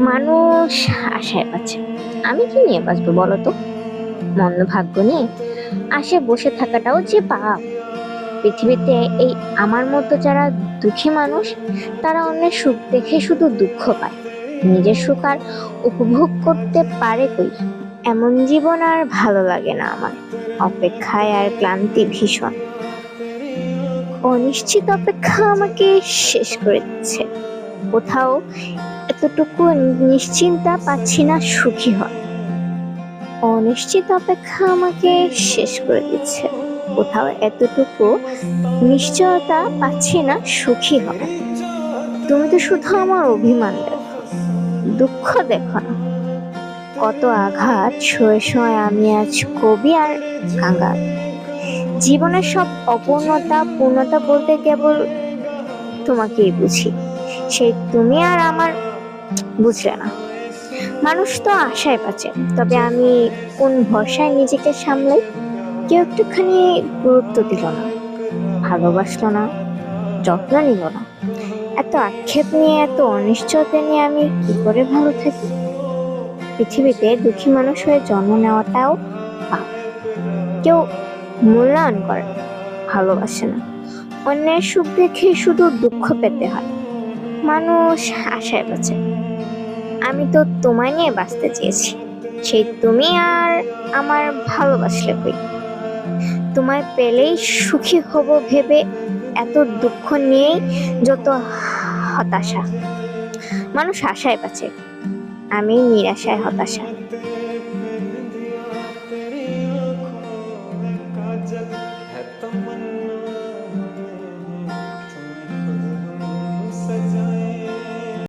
মানুষ আশায় বাঁচে। আমি কি নিয়ে বাঁচবো বলো তো? মন্দ ভাগ্য নিয়ে আশায় বসে থাকাটাও যে পাপ। পৃথিবীতে এই আমার মতো যারা দুঃখী মানুষ, তারা অন্যের সুখ দেখে শুধু দুঃখ পায়, নিজের সুখ আর উপভোগ করতে পারে কই। এমন জীবন আর ভালো লাগে না আমার। অপেক্ষায় আর ক্লান্তি ভীষণ। অনিশ্চিত অপেক্ষা আমাকে শেষ করে দিচ্ছে। কোথাও এতটুকু নিশ্চিন্তা পাচ্ছি না সুখী হয়। অনিশ্চিত অপেক্ষা আমাকে শেষ করে দিচ্ছে। কোথাও এতটুকু নিশ্চয়তা পাচ্ছি না সুখী হয়। তুমি তো শুধু আমার অভিমান দেখো, দুঃখ দেখো না। কত আঘাত সয়ে সয়ে আমি আজ কবি আর কাঙ্গাল। জীবনের সব অপূর্ণতা পূর্ণতা বলতে কেবল তোমাকেই বুঝি। সেই তুমি আর আমার বুঝলে না। মানুষ তো আশায় বাঁচে, তবে আমি কোন ভরসায় নিজেকে সামলাই? কেউ একটুখানি গুরুত্ব দিল না, ভালোবাসলো না, যত্ন নিল না। এত আক্ষেপ নিয়ে, এত অনিশ্চয়তা নিয়ে আমি কি করে ভালো থাকি? পৃথিবীতে দুঃখী মানুষ হয়ে জন্ম নেওয়াটাও পাপ। কেউ মূল্যায়ন করে না, ভালোবাসে না। অন্যের সুখ দেখে শুধু দুঃখ পেতে হয়। মানুষ আশায় বাঁচে। আমি তো তোমায় নিয়ে বাঁচতে চেয়েছি। সেই তুমি আর আমার ভালোবাসলে কই? তোমায় পেলেই সুখী হব ভেবে এত দুঃখ নিয়েই যত হতাশা। মানুষ আশায় বাঁচে, আমি নিরাশায় হতাশা।